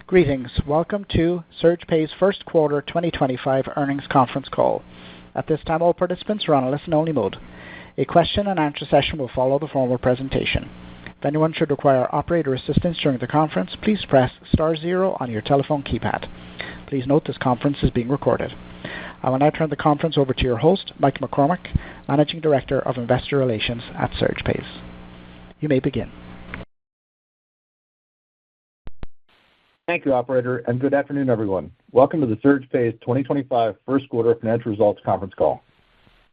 Greetings. Welcome to SurgePays' first quarter 2025 earnings conference call. At this time, all participants are on a listen-only mode. A question-and-answer session will follow the formal presentation. If anyone should require operator assistance during the conference, please press star zero on your telephone keypad. Please note this conference is being recorded. I will now turn the conference over to your host, Mike McCormick, Managing Director of Investor Relations at SurgePays. You may begin. Thank you, Operator, and good afternoon, everyone. Welcome to the SurgePays 2025 first quarter financial results conference call.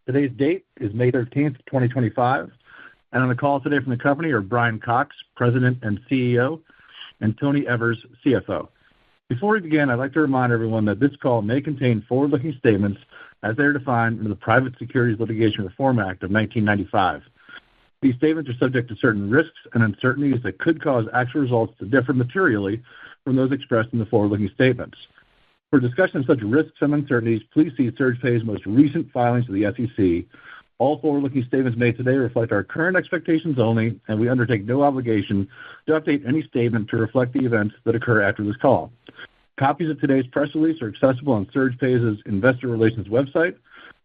Today's date is May 13th, 2025, and on the call today from the company are Brian Cox, President and CEO, and Tony Evers, CFO. Before we begin, I'd like to remind everyone that this call may contain forward-looking statements as they are defined in the Private Securities Litigation Reform Act of 1995. These statements are subject to certain risks and uncertainties that could cause actual results to differ materially from those expressed in the forward-looking statements. For discussion of such risks and uncertainties, please see SurgePays' most recent filings to the SEC. All forward-looking statements made today reflect our current expectations only, and we undertake no obligation to update any statement to reflect the events that occur after this call. Copies of today's press release are accessible on SurgePays' investor relations website,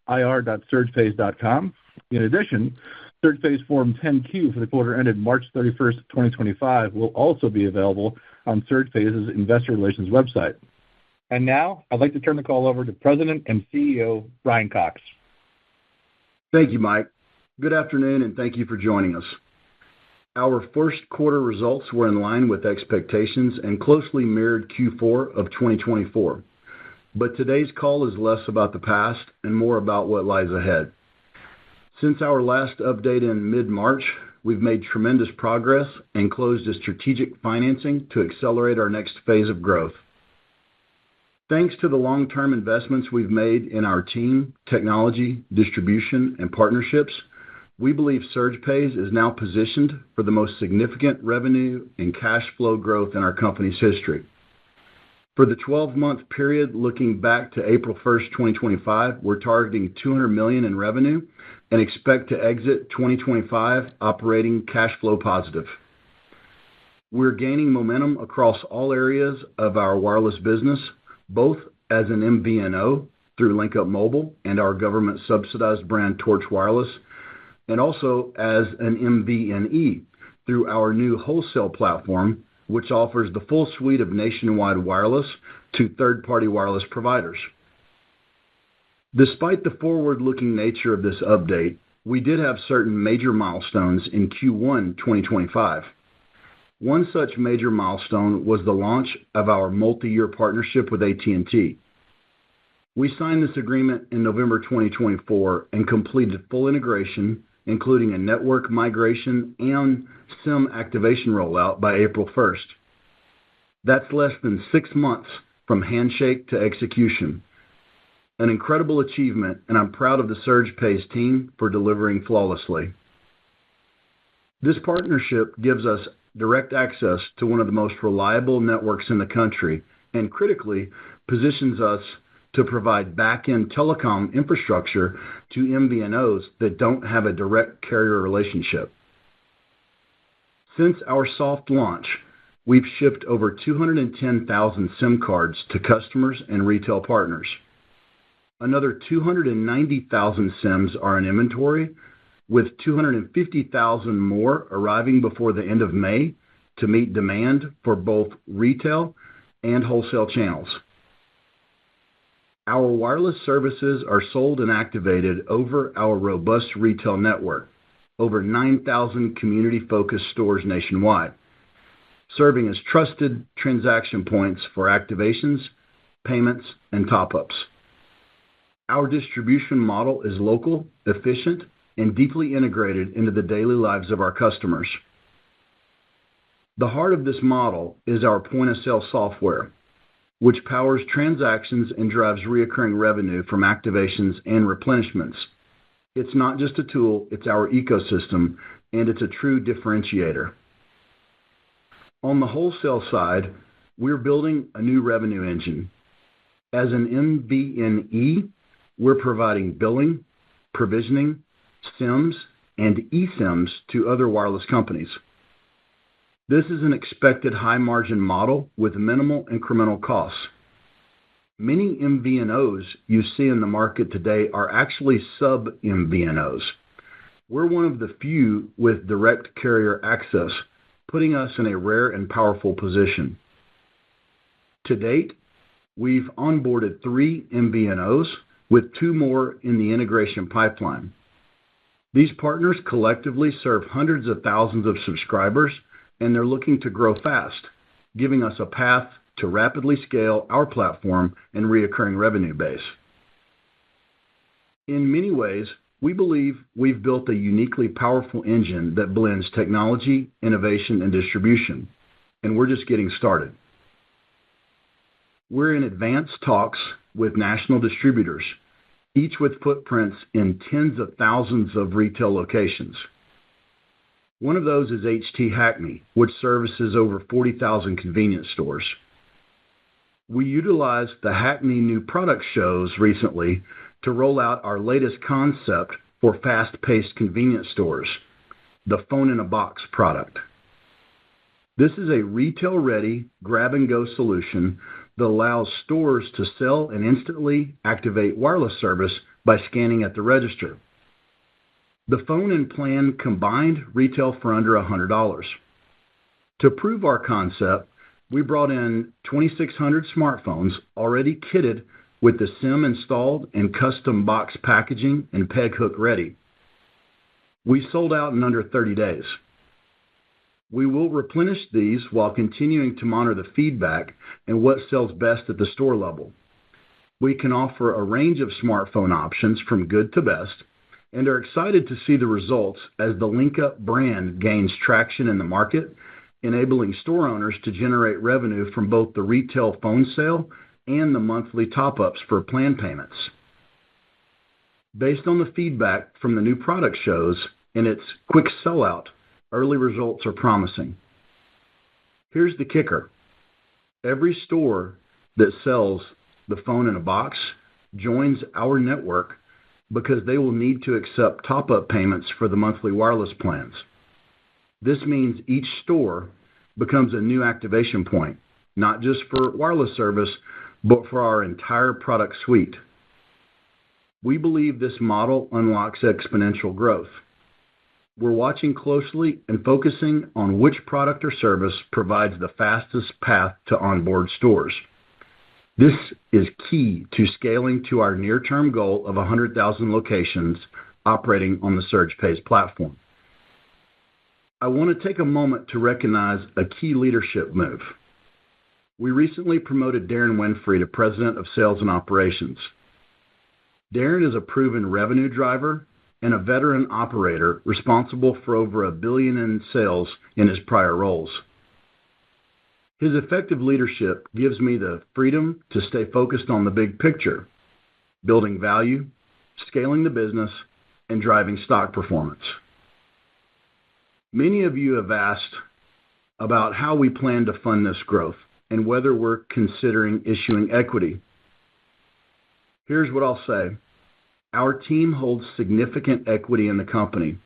ir.surgepays.com. In addition, SurgePays Form 10-Q for the quarter ended March 31st, 2025 will also be available on SurgePays' investor relations website. And now, I'd like to turn the call over to President and CEO Brian Cox. Thank you, Mike. Good afternoon, and thank you for joining us. Our first quarter results were in line with expectations and closely mirrored Q4 of 2024. But today's call is less about the past and more about what lies ahead. Since our last update in mid-March, we've made tremendous progress and closed a strategic financing to accelerate our next phase of growth. Thanks to the long-term investments we've made in our team, technology, distribution, and partnerships, we believe SurgePays is now positioned for the most significant revenue and cash flow growth in our company's history. For the 12-month period looking back to April 1st, 2025, we're targeting $200 million in revenue and expect to exit 2025 operating cash flow positive. We're gaining momentum across all areas of our wireless business, both as an MVNO through LinkUp Mobile and our government-subsidized brand Torch Wireless, and also as an MVNE through our new wholesale platform, which offers the full suite of nationwide wireless to third-party wireless providers. Despite the forward-looking nature of this update, we did have certain major milestones in Q1 2025. One such major milestone was the launch of our multi-year partnership with AT&T. We signed this agreement in November 2024 and completed full integration, including a network migration and SIM activation rollout by April 1st. That's less than 6 months from handshake to execution. An incredible achievement, and I'm proud of the SurgePays team for delivering flawlessly. This partnership gives us direct access to one of the most reliable networks in the country and critically positions us to provide back-end telecom infrastructure to MVNOs that don't have a direct carrier relationship. Since our soft launch, we've shipped over 210,000 SIM cards to customers and retail partners. Another 290,000 SIMs are in inventory, with 250,000 more arriving before the end of May to meet demand for both retail and wholesale channels. Our wireless services are sold and activated over our robust retail network, over 9,000 community-focused stores nationwide, serving as trusted transaction points for activations, payments, and top-ups. Our distribution model is local, efficient, and deeply integrated into the daily lives of our customers. The heart of this model is our point-of-sale software, which powers transactions and drives recurring revenue from activations and replenishments. It's not just a tool, it's our ecosystem, and it's a true differentiator. On the wholesale side, we're building a new revenue engine. As an MVNE, we're providing billing, provisioning, SIMs, and eSIMs to other wireless companies. This is an expected high-margin model with minimal incremental costs. Many MVNOs you see in the market today are actually sub-MVNOs. We're one of the few with direct carrier access, putting us in a rare and powerful position. To date, we've onboarded 3 MVNOs with 2 more in the integration pipeline. These partners collectively serve hundreds of thousands of subscribers, and they're looking to grow fast, giving us a path to rapidly scale our platform and reoccurring revenue base. In many ways, we believe we've built a uniquely powerful engine that blends technology, innovation, and distribution, and we're just getting started. We're in advanced talks with national distributors, each with footprints in tens of thousands of retail locations. One of those is HT Hackney, which services over 40,000 convenience stores. We utilized the Hackney new product shows recently to roll out our latest concept for fast-paced convenience stores, the phone-in-a-box product. This is a retail-ready grab-and-go solution that allows stores to sell and instantly activate wireless service by scanning at the register. The phone and plan combined retail for under $100. To prove our concept, we brought in 2,600 smartphones already kitted with the SIM installed and custom box packaging and peg hook ready. We sold out in under 30 days. We will replenish these while continuing to monitor the feedback and what sells best at the store level. We can offer a range of smartphone options from good to best and are excited to see the results as the LinkUp brand gains traction in the market, enabling store owners to generate revenue from both the retail phone sale and the monthly top-ups for plan payments. Based on the feedback from the new product shows and its quick sellout, early results are promising. Here's the kicker. Every store that sells the phone in a box joins our network because they will need to accept top-up payments for the monthly wireless plans. This means each store becomes a new activation point, not just for wireless service, but for our entire product suite. We believe this model unlocks exponential growth. We're watching closely and focusing on which product or service provides the fastest path to onboard stores. This is key to scaling to our near-term goal of 100,000 locations operating on the SurgePays platform. I want to take a moment to recognize a key leadership move. We recently promoted Darren Winfrey to President of Sales and Operations. Darren is a proven revenue driver and a veteran operator responsible for over $1 billion in sales in his prior roles. His effective leadership gives me the freedom to stay focused on the big picture, building value, scaling the business, and driving stock performance. Many of you have asked about how we plan to fund this growth and whether we're considering issuing equity. Here's what I'll say. Our team holds significant equity in the company.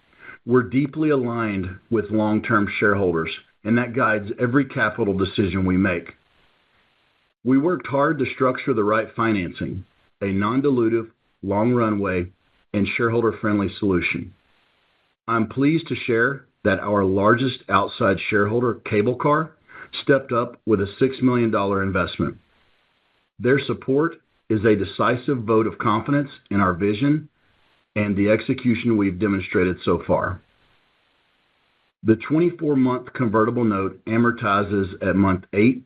We're deeply aligned with long-term shareholders, and that guides every capital decision we make. We worked hard to structure the right financing, a non-dilutive, long runway, and shareholder-friendly solution. I'm pleased to share that our largest outside shareholder, Cable Car, stepped up with a $6 million investment. Their support is a decisive vote of confidence in our vision and the execution we've demonstrated so far. The 24-month convertible note amortizes at month 8,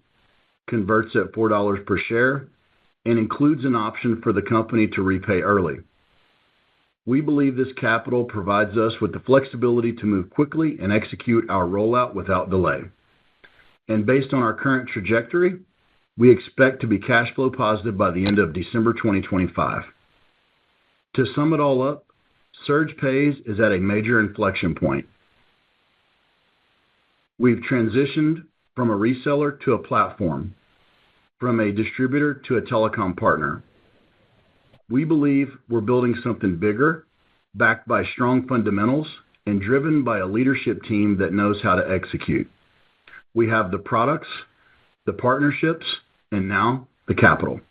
converts at $4 per share, and includes an option for the company to repay early. We believe this capital provides us with the flexibility to move quickly and execute our rollout without delay. And based on our current trajectory, we expect to be cash flow positive by the end of December 2025. To sum it all up, SurgePays is at a major inflection point. We've transitioned from a reseller to a platform, from a distributor to a telecom partner. We believe we're building something bigger, backed by strong fundamentals, and driven by a leadership team that knows how to execute. We have the products, the partnerships, and now the capital.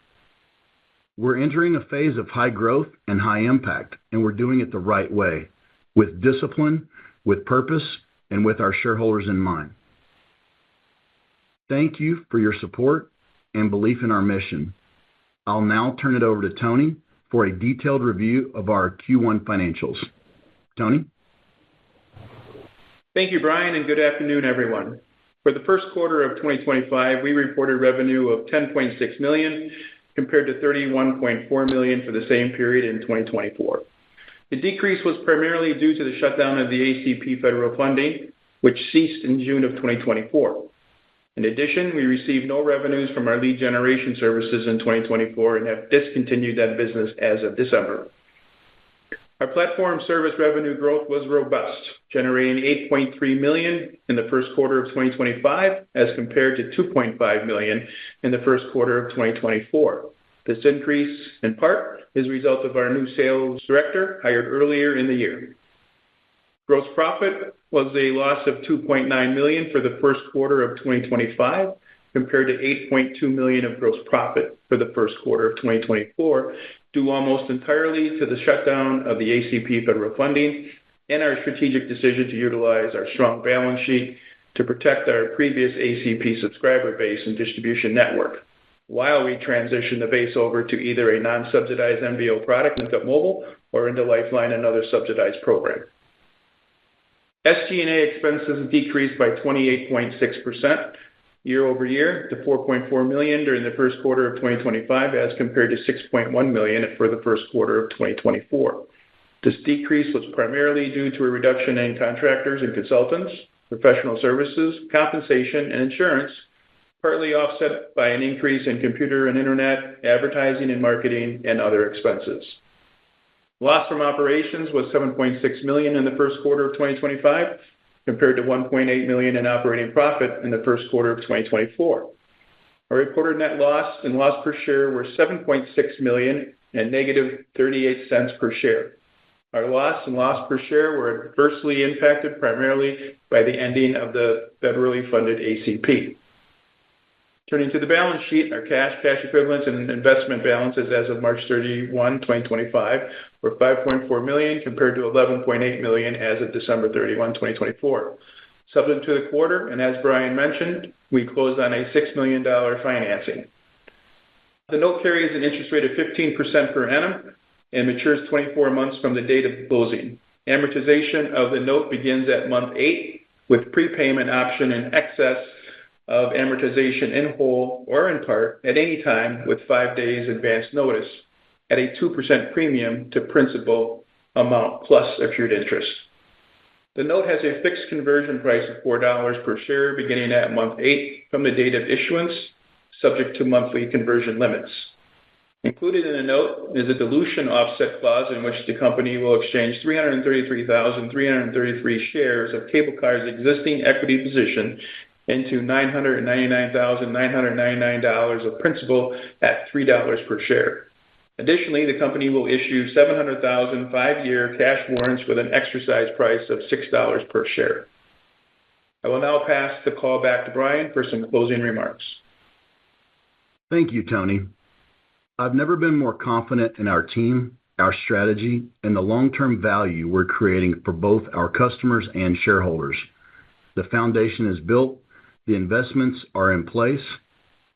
We're entering a phase of high growth and high impact, and we're doing it the right way, with discipline, with purpose, and with our shareholders in mind. Thank you for your support and belief in our mission. I'll now turn it over to Tony for a detailed review of our Q1 financials. Tony? Thank you, Brian, and good afternoon, everyone. For the first quarter of 2025, we reported revenue of $10.6 million compared to $31.4 million for the same period in 2024. The decrease was primarily due to the shutdown of the ACP federal funding, which ceased in June of 2024. In addition, we received no revenues from our lead generation services in 2024 and have discontinued that business as of December. Our platform service revenue growth was robust, generating $8.3 million in the first quarter of 2025 as compared to $2.5 million in the first quarter of 2024. This increase, in part, is a result of our new sales director hired earlier in the year. Gross profit was a loss of $2.9 million for the first quarter of 2025 compared to $8.2 million of gross profit for the first quarter of 2024, due almost entirely to the shutdown of the ACP federal funding and our strategic decision to utilize our strong balance sheet to protect our previous ACP subscriber base and distribution network, while we transition the base over to either a non-subsidized MVO product, LinkUp Mobile, or into Lifeline, another subsidized program. SG&A expenses decreased by 28.6% year over year to $4.4 million during the first quarter of 2025 as compared to $6.1 million for the first quarter of 2024. This decrease was primarily due to a reduction in contractors and consultants, professional services, compensation, and insurance, partly offset by an increase in computer and internet, advertising and marketing, and other expenses. Loss from operations was $7.6 million in the first quarter of 2025, compared to $1.8 million in operating profit in the first quarter of 2024. Our reported net loss and loss per share were $7.6 million and negative 38 cents per share. Our loss and loss per share were adversely impacted primarily by the ending of the federally funded ACP. Turning to the balance sheet, our cash equivalents, and investment balances as of March 31, 2025 were $5.4 million compared to $11.8 million as of December 31, 2024. Subsequent to the quarter, and as Brian mentioned, we closed on a $6 million financing. The note carries an interest rate of 15% per annum and matures 24 months from the date of closing. Amortization of the note begins at month 8 with prepayment option in excess of amortization in whole or in part at any time with 5 days advance notice at a 2% premium to principal amount plus accrued interest. The note has a fixed conversion price of $4 per share beginning at month 8 from the date of issuance, subject to monthly conversion limits. Included in the note is a dilution offset clause in which the company will exchange 333,333 shares of Cable Car's existing equity position into $999,999 of principal at $3 per share. Additionally, the company will issue 700,000 5-year cash warrants with an exercise price of $6 per share. I will now pass the call back to Brian for some closing remarks. Thank you, Tony. I've never been more confident in our team, our strategy, and the long-term value we're creating for both our customers and shareholders. The foundation is built. The investments are in place.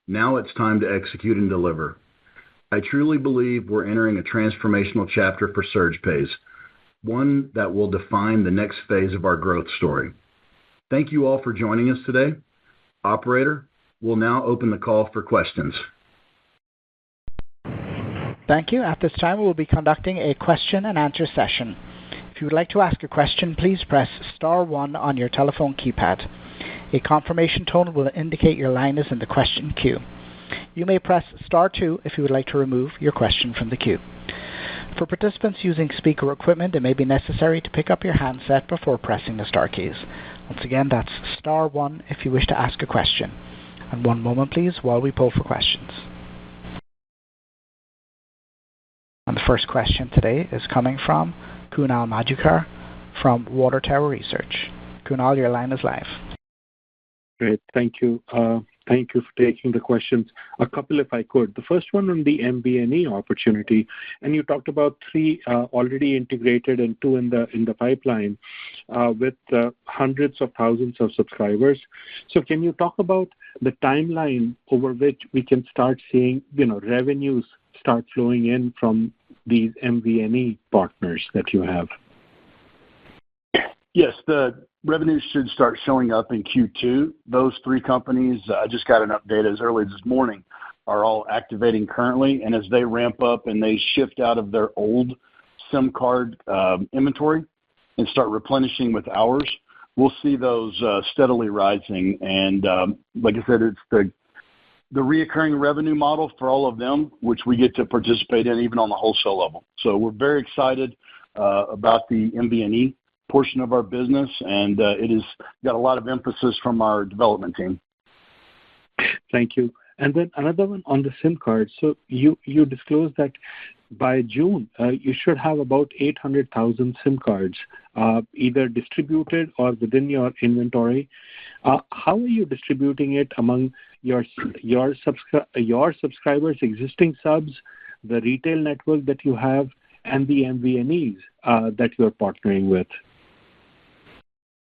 Now it's time to execute and deliver. I truly believe we're entering a transformational chapter for SurgePays, one that will define the next phase of our growth story. Thank you all for joining us today. Operator, we'll now open the call for questions. Thank you. At this time, we will be conducting a question and answer session. If you would like to ask a question, please press star 1 on your telephone keypad. A confirmation tone will indicate your line is in the question queue. You may press star 2 if you would like to remove your question from the queue. For participants using speaker equipment, it may be necessary to pick up your handset before pressing the star keys. Once again, that's star 1 if you wish to ask a question. And one moment, please, while we poll for questions. And the first question today is coming from Kunal Madhukar from Water Tower Research. Kunal, your line is live. Great. Thank you. Thank you for taking the questions. A couple, if I could. The first one on the MVNE opportunity, and you talked about 3 already integrated and 2 in the pipeline with hundreds of thousands of subscribers. So can you talk about the timeline over which we can start seeing, revenues start flowing in from these MVNE partners that you have? Yes, the revenues should start showing up in Q2. Those 3 companies, I just got an update as early as this morning, are all activating currently. And as they ramp up and they shift out of their old SIM card inventory and start replenishing with ours, we'll see those steadily rising. And like I said, it's the reoccurring revenue model for all of them, which we get to participate in even on the wholesale level. So we're very excited about the MVNE portion of our business, and it has got a lot of emphasis from our development team. Thank you. And then another one on the SIM card. So you disclosed that by June, you should have about 800,000 SIM cards, either distributed or within your inventory. How are you distributing it among your subscribers, existing subs, the retail network that you have, and the MVNEs that you're partnering with?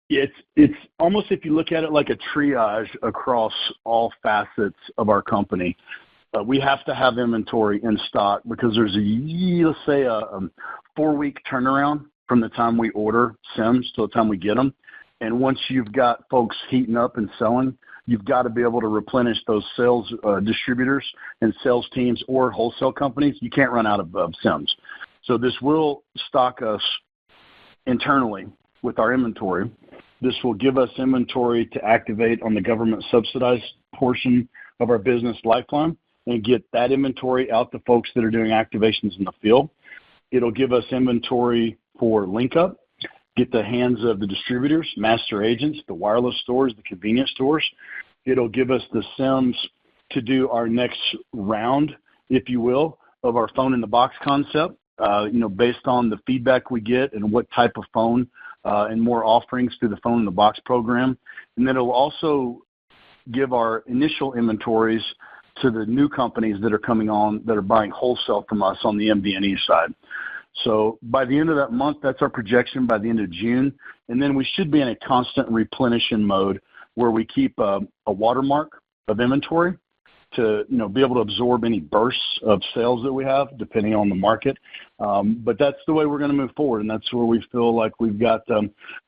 It's almost, if you look at it, like a triage across all facets of our company. We have to have inventory in stock because there's let's say a 4-week turnaround from the time we order SIMs to the time we get them. And once you've got folks heating up and selling, you've got to be able to replenish those sales distributors and sales teams or wholesale companies. You can't run out of SIMs. So this will stock us internally with our inventory. This will give us inventory to activate on the government subsidized portion of our business lifeline and get that inventory out to folks that are doing activations in the field. It'll give us inventory for link up, get the hands of the distributors, master agents, the wireless stores, the convenience stores. It'll give us the SIMs to do our next round, if you will, of our phone in the box concept, based on the feedback we get and what type of phone and more offerings through the phone in the box program. And then it'll also give our initial inventories to the new companies that are coming on that are buying wholesale from us on the MVNE side. So by the end of that month, that's our projection by the end of June. And then we should be in a constant replenishing mode where we keep a watermark of inventory to be able to absorb any bursts of sales that we have, depending on the market. But that's the way we're going to move forward, and that's where we feel like we've got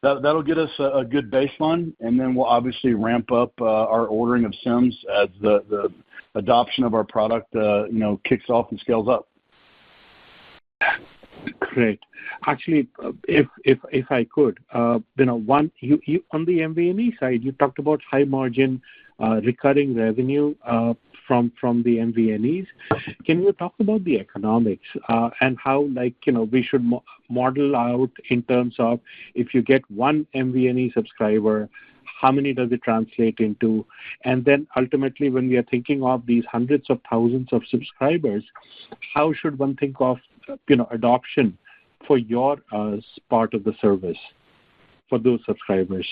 that'll get us a good baseline, and then we'll obviously ramp up our ordering of SIMs as the adoption of our product kicks off and scales up. Great. Actually, if I could, one, you on the MVNE side, you talked about high margin recurring revenue from the MVNEs. Can you talk about the economics and how we should model out in terms of if you get one MVNE subscriber, how many does it translate into? And then ultimately, when we are thinking of these hundreds of thousands of subscribers, how should one think of adoption for your part of the service for those subscribers?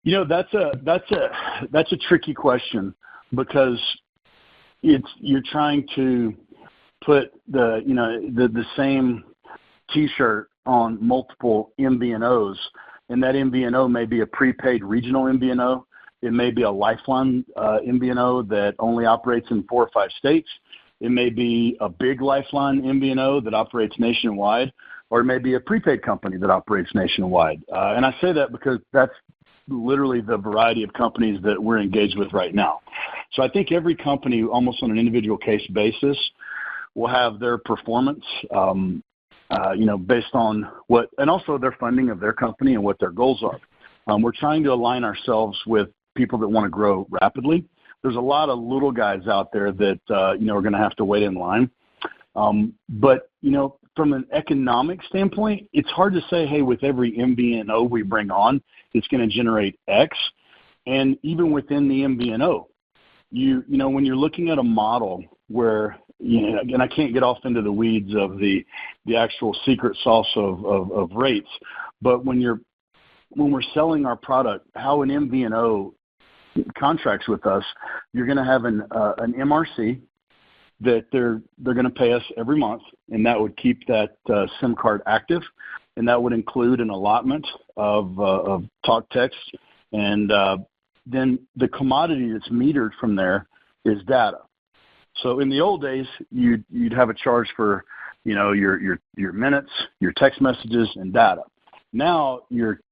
That's a tricky question because you're trying to put the same T-shirt on multiple MVNOs, and that MVNO may be a prepaid regional MVNO. It may be a lifeline MVNO that only operates in 4 or 5 states. It may be a big lifeline MVNO that operates nationwide, or it may be a prepaid company that operates nationwide. And I say that because that's literally the variety of companies that we're engaged with right now. So I think every company, almost on an individual case basis, will have their performance, based on what, and also their funding of their company and what their goals are. We're trying to align ourselves with people that want to grow rapidly. There's a lot of little guys out there that, are going to have to wait in line. But from an economic standpoint, it's hard to say, hey, with every MVNO we bring on, it's going to generate X. And even within the MVNO, when you're looking at a model where, and I can't get off into the weeds of the actual secret sauce of rates, but when you're when we're selling our product, how an MVNO contracts with us, you're going to have an MRC that they're going to pay us every month, and that would keep that SIM card active, and that would include an allotment of talk text, and then the commodity that's metered from there is data. So in the old days, you'd have a charge for your minutes, your text messages, and data. Now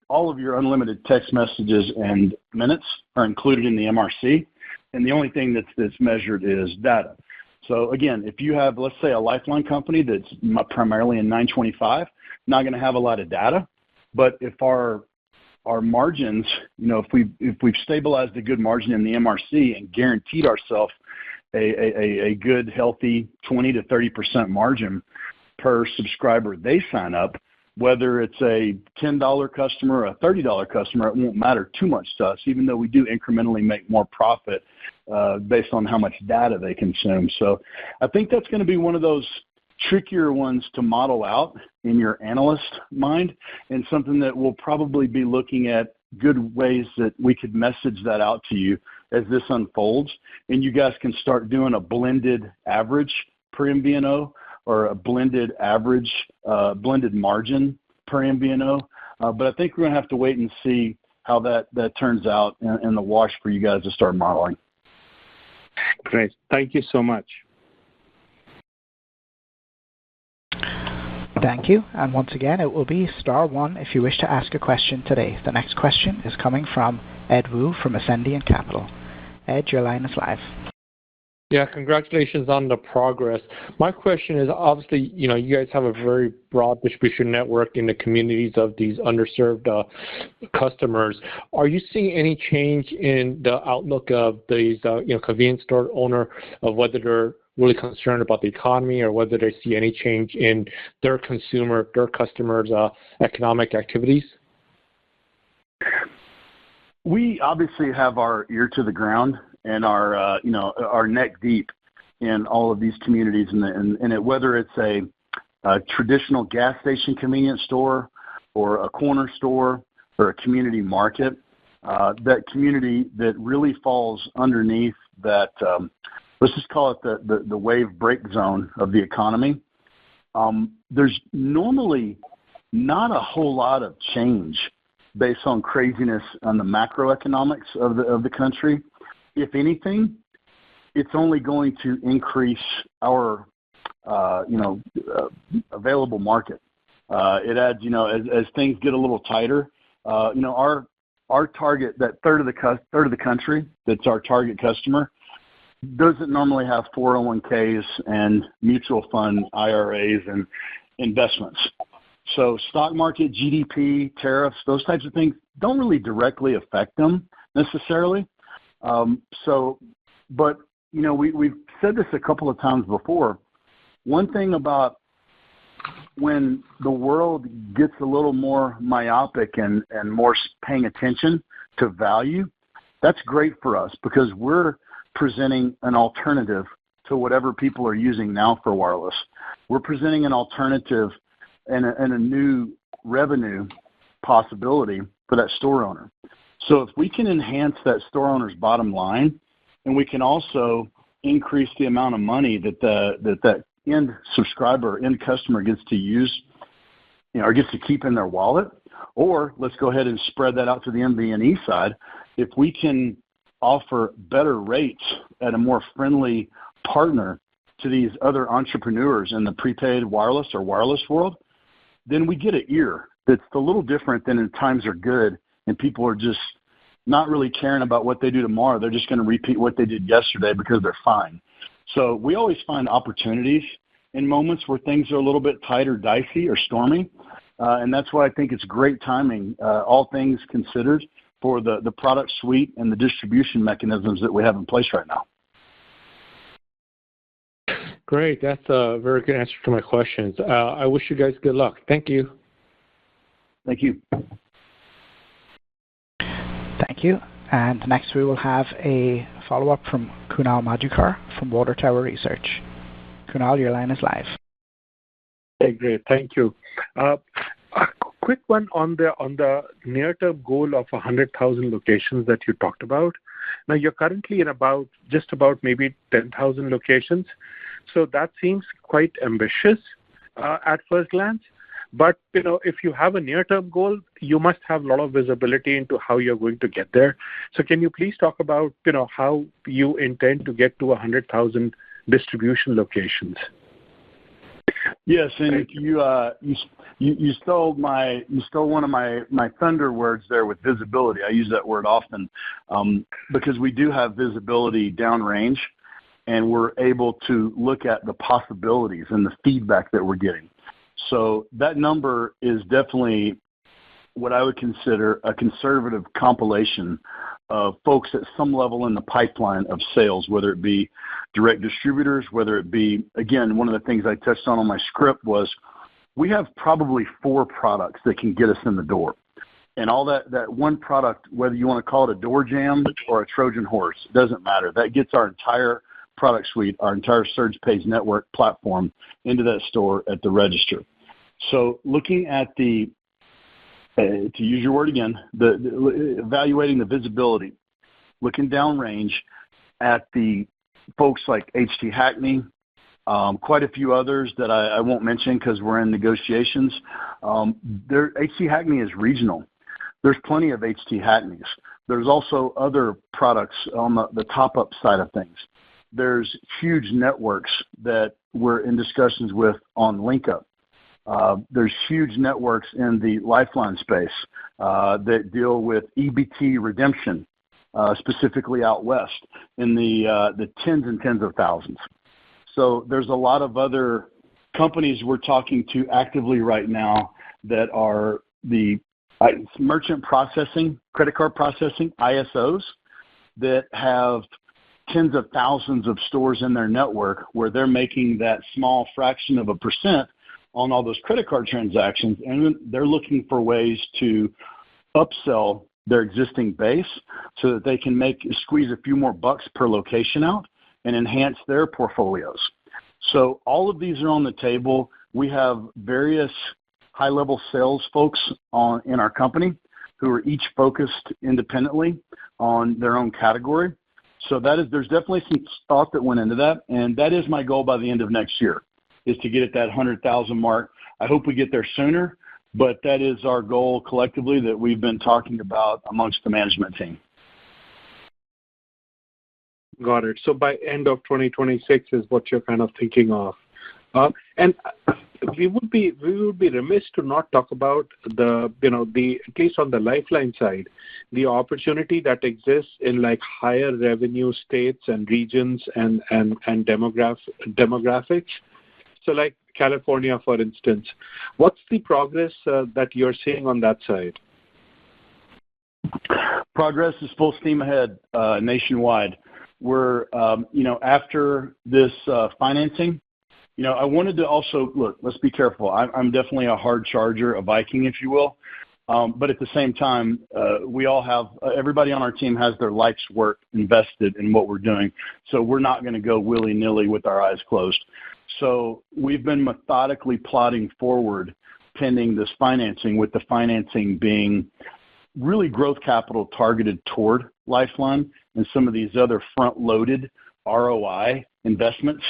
all of your unlimited text messages and minutes are included in the MRC, and the only thing that's measured is data. So again, if you have, let's say, a Lifeline company that's primarily in 925, not going to have a lot of data, but if our margins, if we've stabilized a good margin in the MRC and guaranteed ourselves a good, healthy 20 to 30% margin per subscriber they sign up, whether it's a $10 customer or a $30 customer, it won't matter too much to us, even though we do incrementally make more profit based on how much data they consume. So I think that's going to be one of those trickier ones to model out in your analyst mind, and something that we'll probably be looking at good ways that we could message that out to you as this unfolds, and you guys can start doing a blended average per MVNO or a blended average, blended margin per MVNO. But I think we're going to have to wait and see how that turns out in the wash for you guys to start modeling. Great. Thank you so much. Thank you. And once again, it will be *1 if you wish to ask a question today. The next question is coming from Ed Wu from Ascendiant Capital. Ed, your line is live. Yeah, congratulations on the progress. My question is, obviously, you guys have a very broad distribution network in the communities of these underserved customers. Are you seeing any change in the outlook of these, convenience store owner, of whether they're really concerned about the economy or whether they see any change in their customers' economic activities? We obviously have our ear to the ground and our neck deep in all of these communities, and whether it's a traditional gas station convenience store or a corner store or a community market, that community that really falls underneath that, let's just call it the wave break zone of the economy. There's normally not a whole lot of change based on craziness on the macroeconomics of the country. If anything, it's only going to increase our, available market. It adds, as things get a little tighter, our target, that third of the country that's our target customer, doesn't normally have 401ks and mutual fund IRAs and investments. So stock market, GDP, tariffs, those types of things don't really directly affect them necessarily. But we've said this a couple of times before. One thing about when the world gets a little more myopic and more paying attention to value, that's great for us because we're presenting an alternative to whatever people are using now for wireless. We're presenting an alternative and a new revenue possibility for that store owner. So if we can enhance that store owner's bottom line, and we can also increase the amount of money that end subscriber, end customer gets to use, or gets to keep in their wallet, or let's go ahead and spread that out to the MVNE side. If we can offer better rates at a more friendly partner to these other entrepreneurs in the prepaid wireless or wireless world, then we get an ear that's a little different than in times are good and people are just not really caring about what they do tomorrow. They're just going to repeat what they did yesterday because they're fine. So we always find opportunities in moments where things are a little bit tight or dicey or stormy, and that's why I think it's great timing, all things considered, for the product suite and the distribution mechanisms that we have in place right now. Great. That's a very good answer to my questions. I wish you guys good luck. Thank you. Thank you. Thank you. And next we will have a follow-up from Kunal Madhukar from Water Tower Research. Kunal, your line is live. Hey, great. Thank you. quick one on the near-term goal of 100,000 locations that you talked about. Now, you're currently in just about maybe 10,000 locations. So that seems quite ambitious at first glance. But, if you have a near-term goal, you must have a lot of visibility into how you're going to get there. So can you please talk about, how you intend to get to 100,000 distribution locations? Yes, and you stole one of my thunder words there with visibility. I use that word often because we do have visibility downrange, and we're able to look at the possibilities and the feedback that we're getting. So that number is definitely what I would consider a conservative compilation of folks at some level in the pipeline of sales, whether it be direct distributors, whether it be, again, one of the things I touched on my script was we have probably 4 products that can get us in the door. And all that one product, whether you want to call it a door jam or a Trojan horse, doesn't matter. That gets our entire product suite, our entire SurgePays network platform into that store at the register. So looking at to use your word again, evaluating the visibility, looking downrange at the folks like HT Hackney, quite a few others that I won't mention because we're in negotiations. HT Hackney is regional. There's plenty of HT Hackneys. There's also other products on the top-up side of things. There's huge networks that we're in discussions with on LinkUp. There's huge networks in the Lifeline space that deal with EBT redemption, specifically out west in the tens and tens of thousands. So there's a lot of other companies we're talking to actively right now that are the merchant processing, credit card processing, ISOs, that have tens of thousands of stores in their network where they're making that small fraction of a percent on all those credit card transactions, and they're looking for ways to upsell their existing base so that they can squeeze a few more bucks per location out and enhance their portfolios. So all of these are on the table. We have various high-level sales folks in our company who are each focused independently on their own category. So there's definitely some thought that went into that, and that is my goal by the end of next year, is to get at that 100,000 mark. I hope we get there sooner, but that is our goal collectively that we've been talking about amongst the management team. Got it. So by end of 2026 is what you're kind of thinking of. And we would be remiss to not talk about the at least on the Lifeline side, the opportunity that exists in like higher revenue states and regions and demographics. So like California, for instance, what's the progress that you're seeing on that side? Progress is full steam ahead nationwide. We're, after this financing, I wanted to also, look, let's be careful. I'm definitely a hard charger, a Viking, if you will. But at the same time, everybody on our team has their life's work invested in what we're doing. So we're not going to go willy-nilly with our eyes closed. So we've been methodically plotting forward pending this financing, with the financing being really growth capital targeted toward Lifeline and some of these other front-loaded ROI investments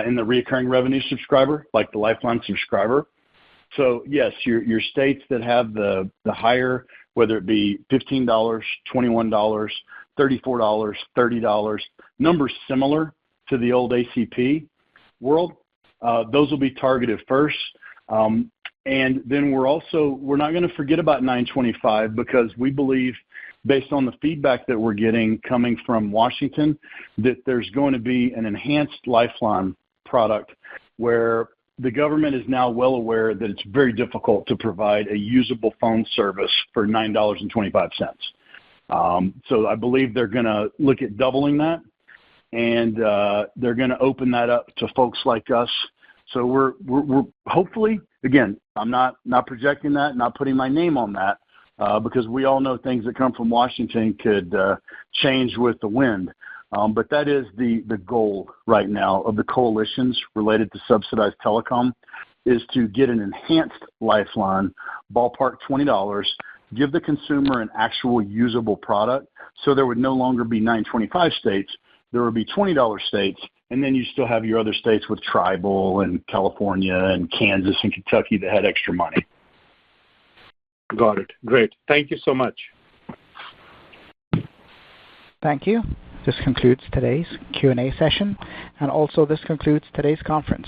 in the recurring revenue subscriber, like the Lifeline subscriber. So yes, your states that have the higher, whether it be $15, $21, $34, $30, numbers similar to the old ACP world, those will be targeted first. And then we're not going to forget about 925, because we believe, based on the feedback that we're getting coming from Washington, that there's going to be an enhanced Lifeline product where the government is now well aware that it's very difficult to provide a usable phone service for $9.25. So I believe they're going to look at doubling that, and they're going to open that up to folks like us. So we're hopefully, again, I'm not projecting that, not putting my name on that, because we all know things that come from Washington could change with the wind. But that is the goal right now of the coalitions related to subsidized telecom, is to get an enhanced lifeline, ballpark $20, give the consumer an actual usable product, so there would no longer be 925 states, there would be $20 states, and then you still have your other states with tribal and California and Kansas and Kentucky that had extra money. Got it. Great. Thank you so much. Thank you. This concludes today's Q&A session, and also this concludes today's conference.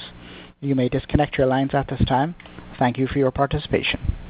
You may disconnect your lines at this time. Thank you for your participation.